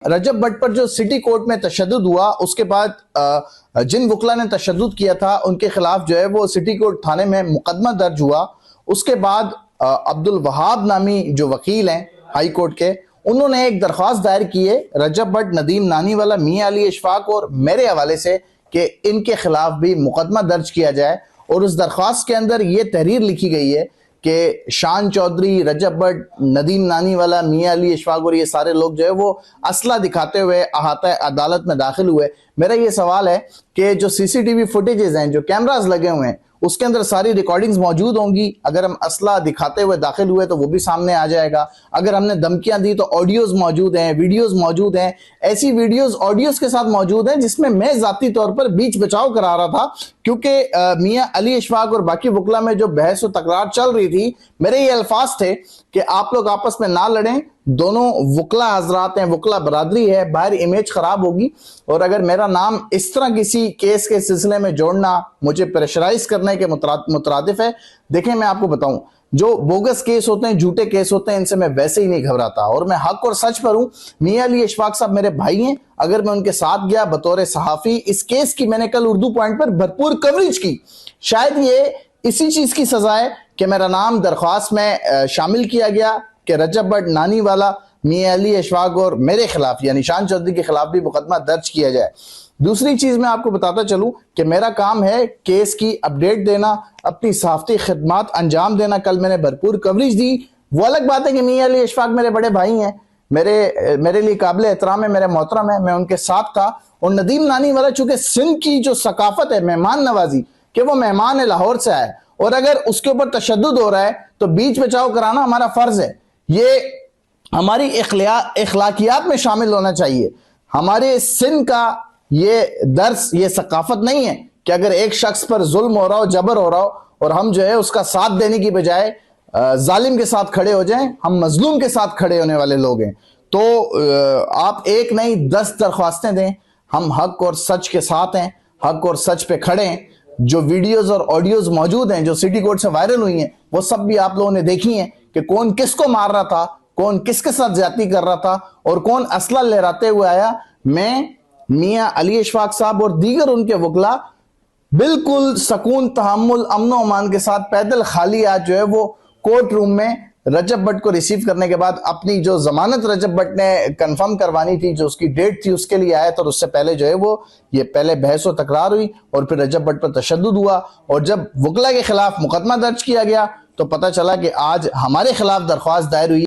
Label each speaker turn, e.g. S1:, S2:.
S1: रजब भट्ट पर जो city court में तशद्दुद हुआ, उसके बाद जिन वकला ने तशद्दुद किया था उनके खिलाफ जो है वो सिटी कोर्ट थाने में मुकदमा दर्ज हुआ। उसके बाद अब्दुल वहाब नामी जो वकील हैं हाई कोर्ट के, उन्होंने एक दरख्वास्त दायर की है रजब भट्ट, नदीम नानीवाला, मियां अली इशफाक और मेरे हवाले से कि इनके खिलाफ भी मुकदमा दर्ज किया जाए। और उस दरख्वास्त के अंदर ये तहरीर लिखी गई है कि शान चौधरी, रजब भट्ट, नदीम नानीवाला, मियां अली इशफाक और ये सारे लोग जो है वो असला दिखाते हुए अहाता अदालत में दाखिल हुए। मेरा ये सवाल है कि जो सीसीटीवी फुटेजेस हैं, जो कैमरास लगे हुए हैं, उसके अंदर सारी रिकॉर्डिंग्स मौजूद होंगी। अगर हम असला दिखाते हुए दाखिल हुए तो वो भी सामने आ जाएगा। अगर हमने धमकियां दी तो ऑडियोज मौजूद हैं, वीडियोस मौजूद हैं। ऐसी वीडियोस ऑडियोज के साथ मौजूद हैं जिसमें मैं जाती तौर पर बीच बचाव करा रहा था, क्योंकि मियां अली इशफाक और बाकी वकला में जो बहस और तकरार चल रही थी, मेरे ये अल्फाज थे कि आप लोग आपस में ना लड़ें, दोनों वकला हजरात हैं, वकला बरादरी है, बाहर इमेज खराब होगी। और अगर मेरा नाम इस तरह किसी केस के सिलसिले में जोड़ना मुझे प्रेशराइज करने के मुतरादिफ है। देखें, मैं आपको बताऊं, जो बोगस केस होते हैं, झूठे केस होते हैं, इनसे मैं वैसे ही नहीं घबराता और मैं हक और सच पर हूं। मियां अली इशफाक साहब मेरे भाई हैं। अगर मैं उनके साथ गया बतौर सहाफी, इस केस की मैंने कल उर्दू पॉइंट पर भरपूर कवरेज की। शायद ये इसी चीज की सजा है कि मेरा नाम दरख्वास्त में शामिल किया गया कि रजब भट्ट, नानीवाला, मियां अली इशफाक और मेरे खिलाफ यानी शान चौधरी के खिलाफ भी मुकदमा दर्ज किया जाए। दूसरी चीज मैं आपको बताता चलूं कि मेरा काम है केस की अपडेट देना, अपनी सहाफती खिदमात अंजाम देना। कल मैंने भरपूर कवरेज दी। वो अलग बात है कि मियां अली इशफाक मेरे बड़े भाई हैं, मेरे लिए काबिल एहतराम है, मेरे मोहतरम है, मैं उनके साथ था। और नदीम नानीवाला चूंकि सिंध की जो सकाफत है मेहमान नवाजी, कि वो मेहमान है, लाहौर से आए, और अगर उसके ऊपर तशद्दुद हो रहा है तो बीच बचाव कराना हमारा फर्ज है। ये हमारी इखलाकियात में शामिल होना चाहिए। हमारे सिंध का ये दर्स, ये सकाफत नहीं है कि अगर एक शख्स पर जुल्म हो रहा हो, जबर हो रहा हो, और हम जो है उसका साथ देने की बजाय जालिम के साथ खड़े हो जाएं। हम मजलूम के साथ खड़े होने वाले लोग हैं। तो आप एक नहीं 10 दरख्वास्तें दें, हम हक और सच के साथ हैं, हक और सच पे खड़े हैं। जो वीडियोज और ऑडियोज मौजूद हैं जो सिटी कोर्ट से वायरल हुई हैं, वो सब भी आप लोगों ने देखी हैं कि कौन किसको मार रहा था, कौन किसके साथ ज्यादती कर रहा था और कौन असला लहराते हुए आया। मैं, मियां अली इशफाक साहब और दीगर उनके वकला बिल्कुल सकून, तहम्मुल, अमन और अमान के साथ पैदल खाली आज जो है वो कोर्ट रूम में रजब भट्ट को रिसीव करने के बाद अपनी जो जमानत रजब भट्ट ने कंफर्म करवानी थी, जो उसकी डेट थी, उसके लिए आया था। और उससे पहले जो है वो ये पहले बहस और तकरार हुई और फिर रजब भट्ट पर तशद्दुद हुआ। और जब वकला के खिलाफ मुकदमा दर्ज किया गया तो पता चला कि आज हमारे खिलाफ दरख्वास्त दायर हुई।